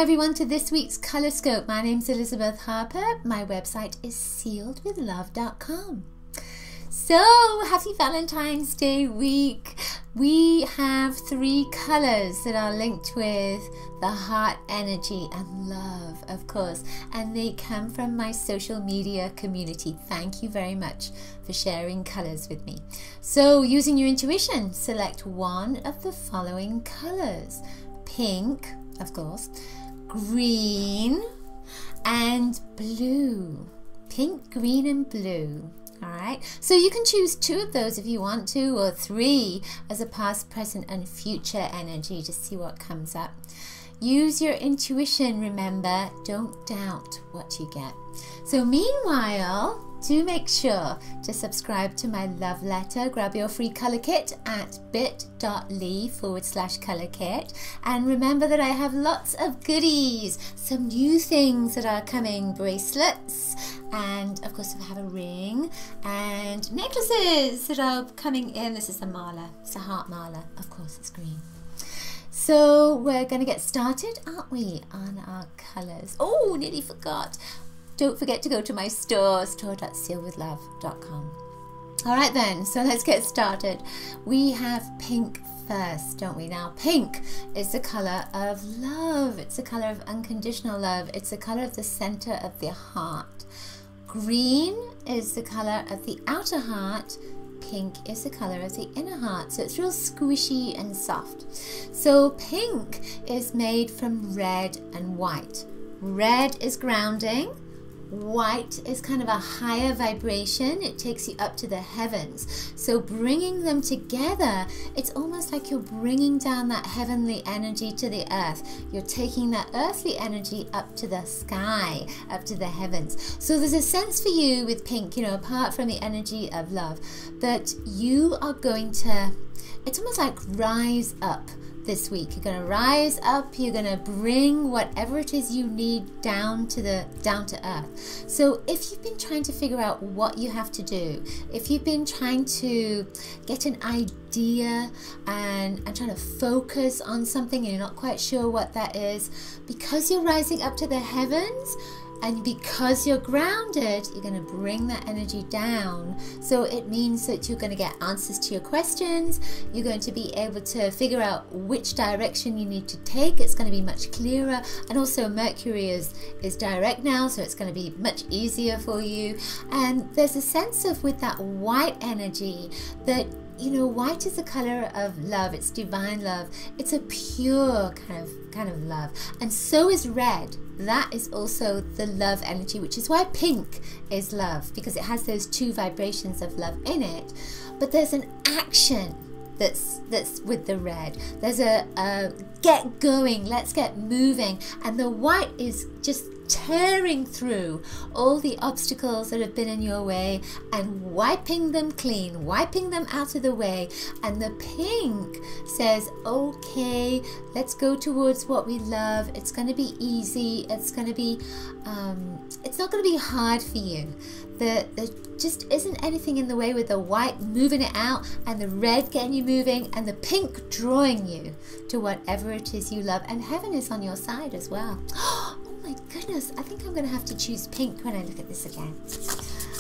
everyone to this week's Colorscope. My name's Elizabeth Harper. My website is sealedwithlove.com. So, happy Valentine's Day week. We have 3 colors that are linked with the heart energy and love, of course, and they come from my social media community. Thank you very much for sharing colors with me. So, using your intuition, select one of the following colors. Pink, of course, green, and blue. Pink, green, and blue. Alright, so you can choose 2 of those if you want to, or 3 as a past, present, and future energy to see what comes up. Use your intuition, remember, don't doubt what you get. So meanwhile, do make sure to subscribe to my love letter. Grab your free color kit at bit.ly/color kit. And remember that I have lots of goodies, some new things that are coming, bracelets, and of course I have a ring, and necklaces that are coming in. This is the mala, it's a heart mala, of course it's green. So we're going to get started, aren't we, on our colors. Oh, nearly forgot. Don't forget to go to my store, store.sealedwithlove.com. All right then, so let's get started. We have pink first, don't we? Now, pink is the color of love. It's the color of unconditional love. It's the color of the center of the heart. Green is the color of the outer heart. Pink is the color of the inner heart, so it's real squishy and soft. So pink is made from red and white. Red is grounding. White is kind of a higher vibration. It takes you up to the heavens. So bringing them together, it's almost like you're bringing down that heavenly energy to the earth. You're taking that earthly energy up to the sky, up to the heavens. So there's a sense for you with pink, you know, apart from the energy of love, that you are going to, it's almost like rise up. This week you're going to rise up, you're going to bring whatever it is you need down to earth. So if you've been trying to figure out what you have to do, if you've been trying to get an idea and trying to focus on something and you're not quite sure what that is, because you're rising up to the heavens and because you're grounded, you're going to bring that energy down. So it means that you're going to get answers to your questions. You're going to be able to figure out which direction you need to take. It's going to be much clearer. And also Mercury is direct now, so it's going to be much easier for you. And there's a sense of, with that white energy, that, you know, white is the color of love. It's divine love. It's a pure kind of love. And so is red. That is also the love energy, which is why pink is love, because it has those 2 vibrations of love in it. But there's an action that's with the red. There's a get going, let's get moving. And the white is just tearing through all the obstacles that have been in your way and wiping them clean, wiping them out of the way. And the pink says, okay, let's go towards what we love. It's going to be easy. It's going to be, it's not going to be hard for you. There just isn't anything in the way with the white moving it out and the red getting you moving and the pink drawing you to whatever it is you love. And heaven is on your side as well. Oh my goodness, I think I'm going to have to choose pink when I look at this again.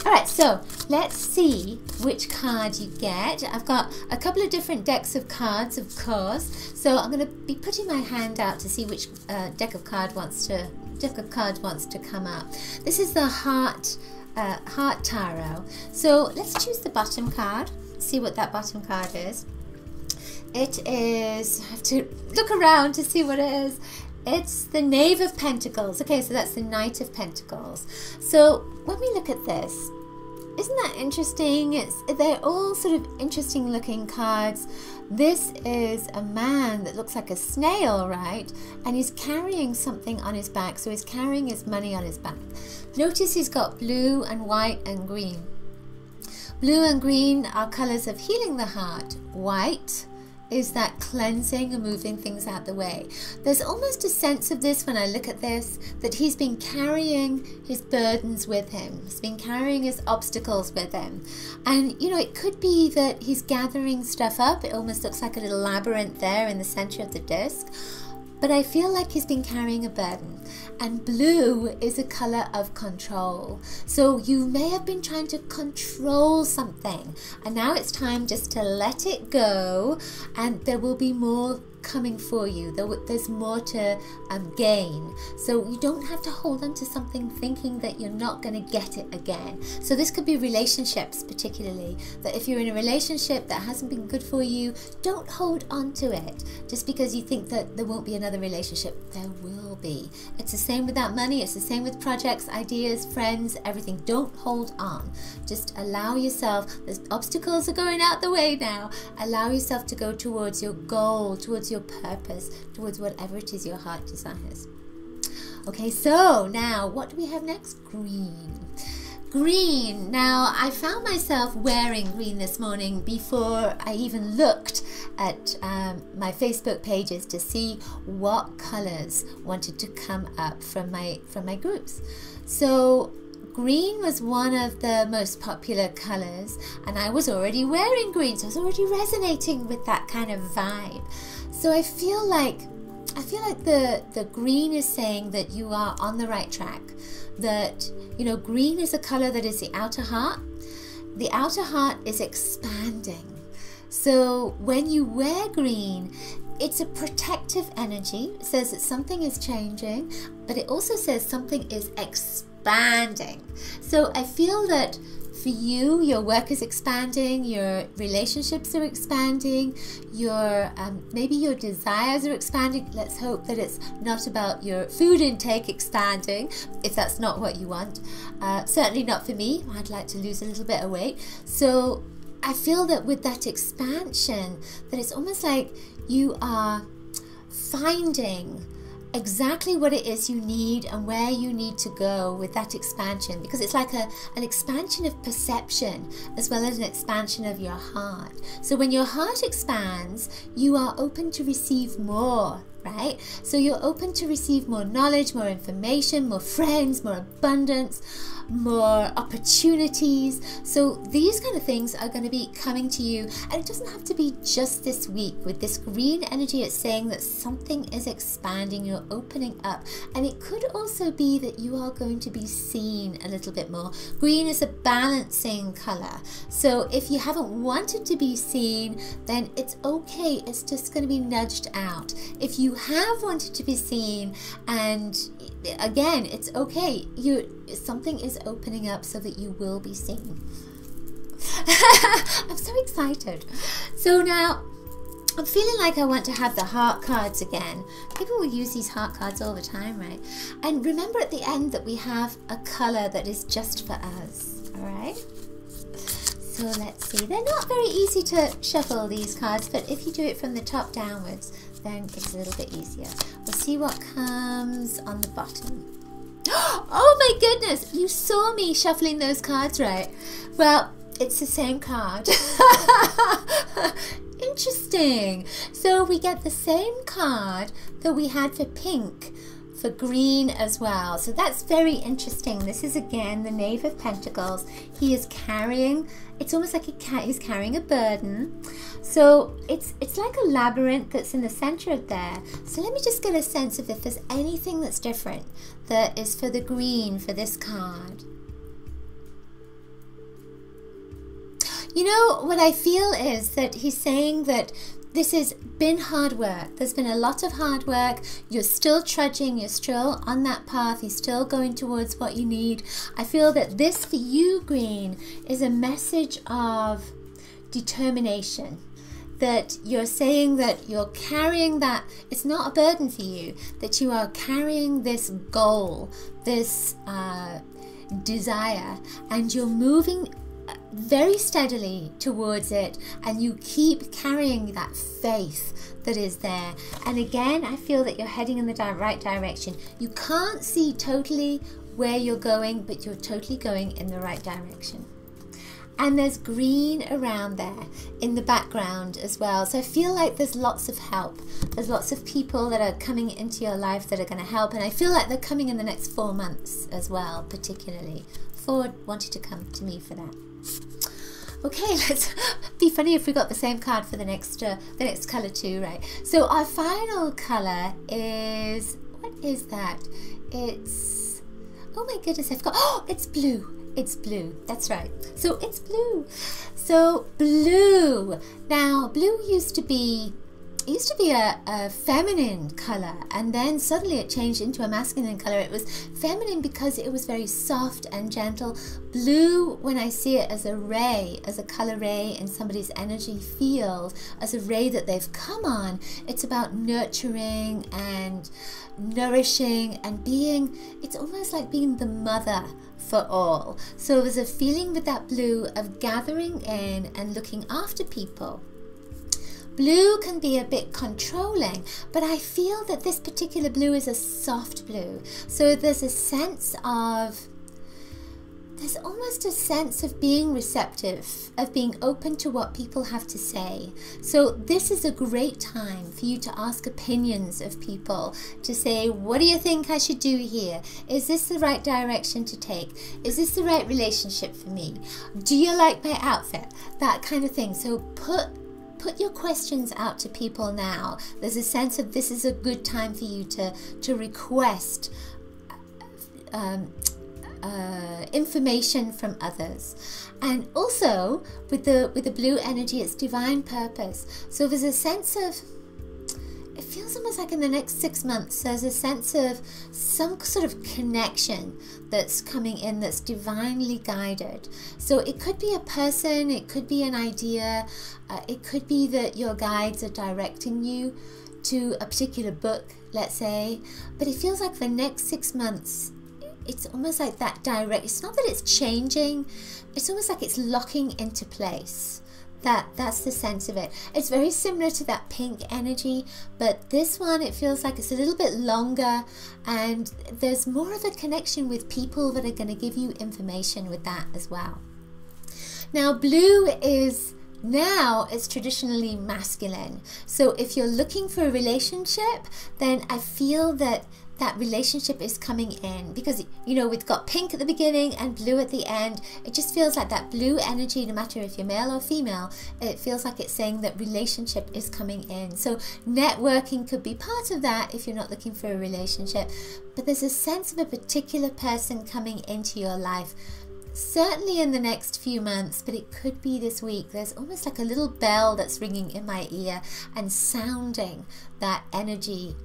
Alright, so let's see which card you get. I've got a couple of different decks of cards, of course. So I'm going to be putting my hand out to see which deck of cards wants to come up. This is the Heart Tarot. So let's choose the bottom card. See what that bottom card is. It is, I have to look around to see what it is. It's the Knave of Pentacles. Okay, so that's the Knight of Pentacles. So when we look at this, isn't that interesting? They're all sort of interesting looking cards. This is a man that looks like a snail, right? And he's carrying something on his back. So he's carrying his money on his back. Notice he's got blue and white and green. Blue and green are colors of healing the heart. White is that cleansing and moving things out the way. There's almost a sense of this when I look at this, that he's been carrying his burdens with him. He's been carrying his obstacles with him. And, you know, it could be that he's gathering stuff up. It almost looks like a little labyrinth there in the center of the disc. but I feel like he's been carrying a burden. And blue is a color of control. So you may have been trying to control something, and now it's time just to let it go, and there will be more coming for you. There's more to gain. So you don't have to hold on to something thinking that you're not going to get it again. So this could be relationships, particularly, that if you're in a relationship that hasn't been good for you, don't hold on to it just because you think that there won't be another relationship. There will be. It's the same with that money. It's the same with projects, ideas, friends, everything. Don't hold on. Just allow yourself, those obstacles are going out the way now. Allow yourself to go towards your goal, towards your purpose, towards whatever it is your heart desires. Okay, so now what do we have next? Green. Green. Now, I found myself wearing green this morning before I even looked at my Facebook pages to see what colors wanted to come up from my groups. So green was one of the most popular colors, and I was already wearing green, so I was already resonating with that kind of vibe. So I feel like the green is saying that you are on the right track. That, you know, green is a color that is the outer heart. The outer heart is expanding. So when you wear green, it's a protective energy. It says that something is changing, but it also says something is expanding. So I feel that for you, your work is expanding, your relationships are expanding, your maybe your desires are expanding. Let's hope that it's not about your food intake expanding, if that's not what you want. Certainly not for me. I'd like to lose a little bit of weight. So I feel that with that expansion, that it's almost like you are finding exactly what it is you need and where you need to go with that expansion, because it's like an expansion of perception as well as an expansion of your heart. So when your heart expands, you are open to receive more, right? So you're open to receive more knowledge, more information, more friends, more abundance, more opportunities. So these kind of things are going to be coming to you, and it doesn't have to be just this week. With this green energy, it's saying that something is expanding, you're opening up, and it could also be that you are going to be seen a little bit more. Green is a balancing color, so if you haven't wanted to be seen, then it's okay, it's just going to be nudged out. If you have wanted to be seen, and again, it's okay, something is opening up so that you will be seen. I'm so excited. So now I'm feeling like I want to have the heart cards again. People will use these heart cards all the time, right? And remember at the end that we have a color that is just for us, all right? So let's see. They're not very easy to shuffle, these cards, but if you do it from the top downwards, then it's a little bit easier. We'll see what comes on the bottom. Oh my goodness, you saw me shuffling those cards, right? Well, it's the same card. Interesting. So we get the same card that we had for pink, for green as well. So that's very interesting. This is again the Knave of Pentacles. He is carrying, it's almost like he's carrying a burden. So it's like a labyrinth that's in the center of there. So let me just get a sense of if there's anything that's different that is for the green for this card. You know, what I feel is that he's saying that this has been hard work. There's been a lot of hard work. You're still trudging. You're still on that path. You're still going towards what you need. I feel that this for you, green, is a message of determination. That you're saying that you're carrying that, it's not a burden for you, that you are carrying this goal, this desire, and you're moving very steadily towards it, and you keep carrying that faith that is there. And again, I feel that you're heading in the right direction. You can't see totally where you're going, but you're totally going in the right direction. And there's green around there in the background as well. So I feel like there's lots of help. There's lots of people that are coming into your life that are going to help. And I feel like they're coming in the next 4 months as well, particularly. Ford wanted to come to me for that. Okay, let's be funny if we got the same card for the next color too, right? So our final color is, what is that? It's, oh my goodness, I forgot. Oh, it's blue. It's blue. That's right. So it's blue. So blue. Now, blue used to be a feminine color, and then suddenly it changed into a masculine color. It was feminine because it was very soft and gentle. Blue, when I see it as a ray, as a color ray in somebody's energy field, as a ray that they've come on, it's about nurturing and nourishing and being, it's almost like being the mother for all. So there's a feeling with that blue of gathering in and looking after people. Blue can be a bit controlling, but I feel that this particular blue is a soft blue. So there's a sense of, there's almost a sense of being receptive, of being open to what people have to say. So this is a great time for you to ask opinions of people, to say, what do you think I should do here? Is this the right direction to take? Is this the right relationship for me? Do you like my outfit? That kind of thing. So put your questions out to people now. There's a sense of this is a good time for you to request information from others. And also with the blue energy, it's divine purpose. So there's a sense of, it feels almost like in the next 6 months there's a sense of some sort of connection that's coming in that's divinely guided. So it could be a person, it could be an idea, it could be that your guides are directing you to a particular book, let's say. But it feels like the next 6 months, it's almost like that direct, it's not that it's changing, it's almost like it's locking into place. That's the sense of it. It's very similar to that pink energy, but this one, it feels like it's a little bit longer, and there's more of a connection with people that are going to give you information with that as well. Now, blue is, now it's traditionally masculine. So if you're looking for a relationship, then I feel that that relationship is coming in, because, you know, we've got pink at the beginning and blue at the end. It just feels like that blue energy, no matter if you're male or female, it feels like it's saying that relationship is coming in. So networking could be part of that if you're not looking for a relationship, but there's a sense of a particular person coming into your life. Certainly in the next few months, but it could be this week. There's almost like a little bell that's ringing in my ear and sounding that energy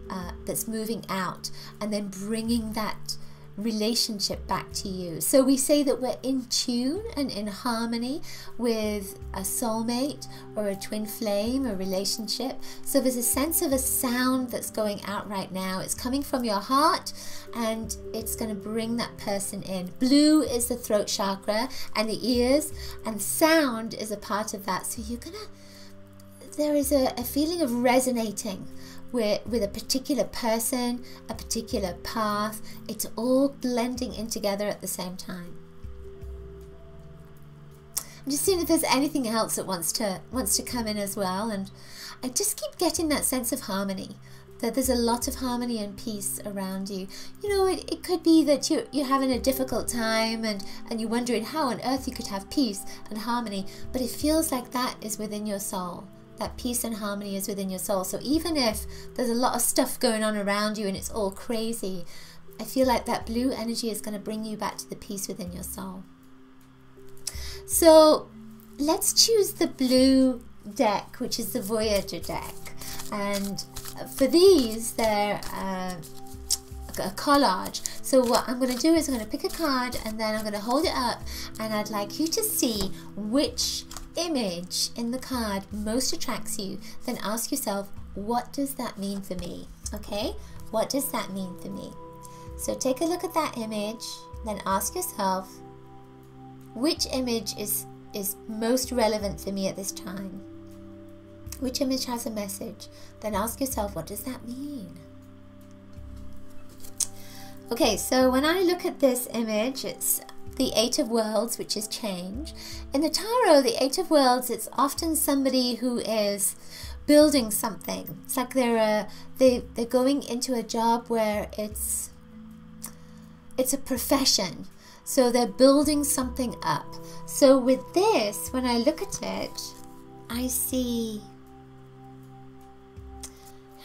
that's moving out, and then bringing that relationship back to you. So we say that we're in tune and in harmony with a soulmate or a twin flame, a relationship. So there's a sense of a sound that's going out right now. It's coming from your heart, and it's going to bring that person in. Blue is the throat chakra and the ears, and sound is a part of that. So you're gonna, there is a feeling of resonating with a particular person, a particular path. It's all blending in together at the same time. I'm just seeing if there's anything else that wants to come in as well, and I just keep getting that sense of harmony, that there's a lot of harmony and peace around you. You know, it could be that you're having a difficult time and you're wondering how on earth you could have peace and harmony, but it feels like that is within your soul. That peace and harmony is within your soul. So even if there's a lot of stuff going on around you and it's all crazy, I feel like that blue energy is going to bring you back to the peace within your soul. So let's choose the blue deck, which is the Voyager deck. And for these, they're a collage. So what I'm going to do is I'm going to pick a card, and then I'm going to hold it up, and I'd like you to see which image in the card most attracts you. Then ask yourself, what does that mean for me? Okay, what does that mean for me? So take a look at that image, then ask yourself, which image is most relevant for me at this time? Which image has a message? Then ask yourself, what does that mean? Okay, so when I look at this image, it's the Eight of Worlds, which is change. In the tarot, the Eight of Worlds, it's often somebody who is building something. It's like they're going into a job where it's a profession. So they're building something up. So with this, when I look at it, I see,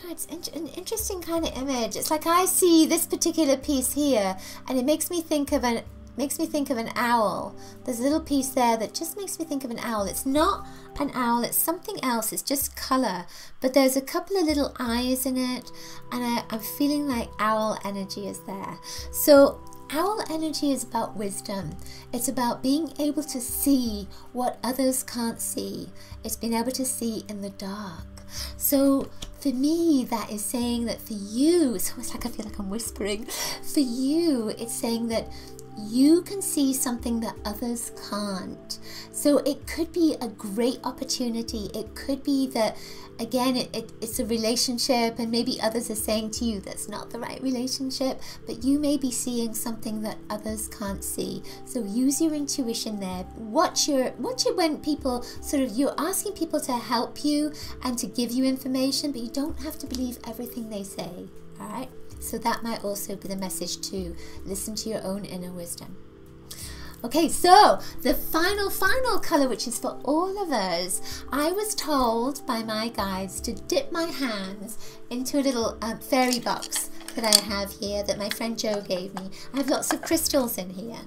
it's an interesting kind of image. It's like I see this particular piece here, and it makes me think of an owl. There's a little piece there that just makes me think of an owl. It's not an owl, it's something else. It's just color, but there's a couple of little eyes in it, and I'm feeling like owl energy is there. So owl energy is about wisdom. It's about being able to see what others can't see. It's being able to see in the dark. So for me, that is saying that for you, it's almost like I feel like I'm whispering. For you, it's saying that you can see something that others can't. So it could be a great opportunity. It could be that, again, it's a relationship, and maybe others are saying to you that's not the right relationship, but you may be seeing something that others can't see. So use your intuition there. Watch your when people you're asking people to help you and to give you information, but you don't have to believe everything they say. All right. So that might also be the message to listen to your own inner wisdom. Okay, so the final color, which is for all of us, I was told by my guides to dip my hands into a little fairy box that I have here that my friend Joe gave me. I have lots of crystals in here.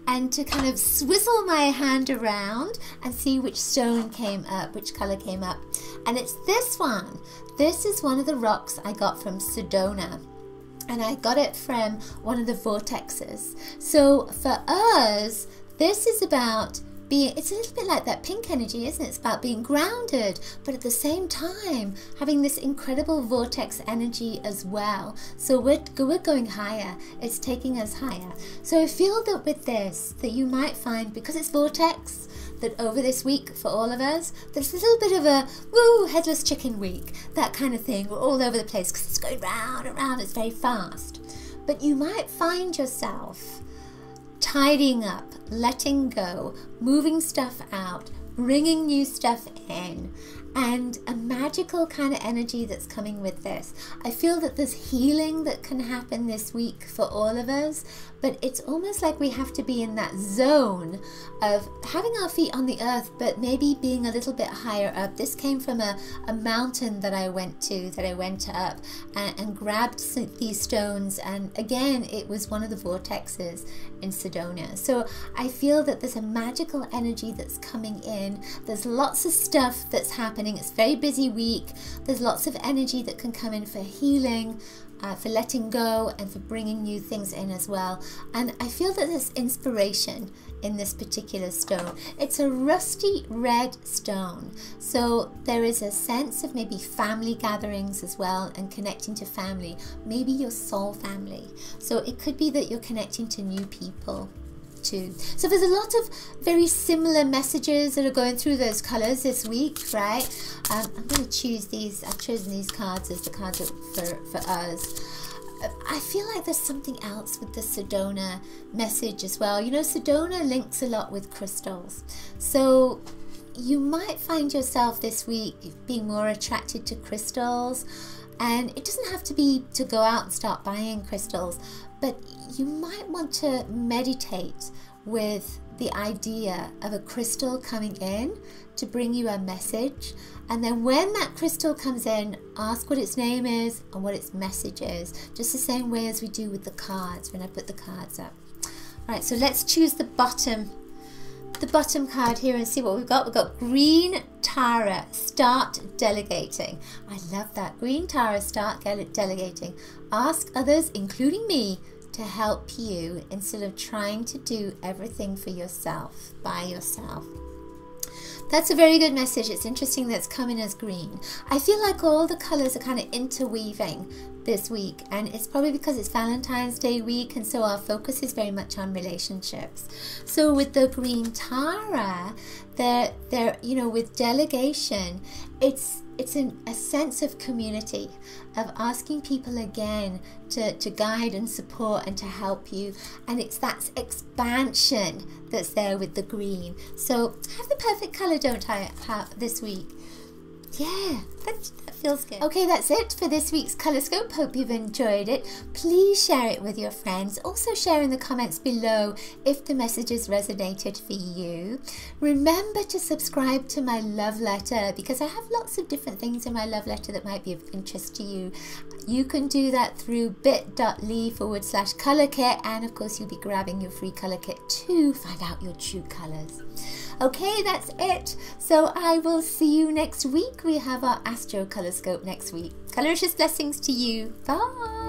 And to kind of swizzle my hand around and see which stone came up, which color came up. And it's this one. This is one of the rocks I got from Sedona. And I got it from one of the vortexes. So for us, this is about being, it's a little bit like that pink energy, isn't it? It's about being grounded, but at the same time, having this incredible vortex energy as well. So we're going higher. It's taking us higher. So I feel that with this, that you might find, because it's vortex, that over this week for all of us, there's a little bit of a woo, headless chicken week, that kind of thing. We're all over the place because it's going round and round, it's very fast. But you might find yourself tidying up, letting go, moving stuff out, bringing new stuff in, and a magical kind of energy that's coming with this. I feel that there's healing that can happen this week for all of us, but it's almost like we have to be in that zone of having our feet on the earth, but maybe being a little bit higher up. This came from a mountain that I went up and grabbed these stones, and again, it was one of the vortexes in Sedona. So I feel that there's a magical energy that's coming in. There's lots of stuff that's happening. It's a very busy week. There's lots of energy that can come in for healing, for letting go, and for bringing new things in as well. And I feel that there's inspiration in this particular stone. It's a rusty red stone, so there is a sense of maybe family gatherings as well, and connecting to family, maybe your soul family. So it could be that you're connecting to new people too. So there's a lot of very similar messages that are going through those colors this week, right? I'm going to choose these. I've chosen these cards as the cards for us. I feel like there's something else with the Sedona message as well. You know, Sedona links a lot with crystals. So you might find yourself this week being more attracted to crystals. And it doesn't have to be to go out and start buying crystals, but you might want to meditate with the idea of a crystal coming in to bring you a message. And then when that crystal comes in, ask what its name is and what its message is, just the same way as we do with the cards when I put the cards up. All right, so let's choose the bottom card here and see what we've got. We've got Green Tara, start delegating. I love that. Green Tara, start delegating. Ask others, including me, to help you instead of trying to do everything for yourself, by yourself. That's a very good message. It's interesting that it's coming as green. I feel like all the colors are kind of interweaving this week, and it's probably because it's Valentine's Day week, and so our focus is very much on relationships. So with the Green Tara, they're you know, with delegation, it's a sense of community, of asking people again to guide and support and to help you, and it's that expansion that's there with the green. So I have the perfect color, don't I, this week? Yeah, that feels good. Okay, that's it for this week's Colorscope. Hope you've enjoyed it. Please share it with your friends. Also share in the comments below if the messages resonated for you. Remember to subscribe to my love letter because I have lots of different things in my love letter that might be of interest to you. You can do that through bit.ly/color kit, and of course you'll be grabbing your free color kit to find out your true colors. Okay, that's it. So I will see you next week. We have our Astro Colorscope next week. Coloricious blessings to you. Bye.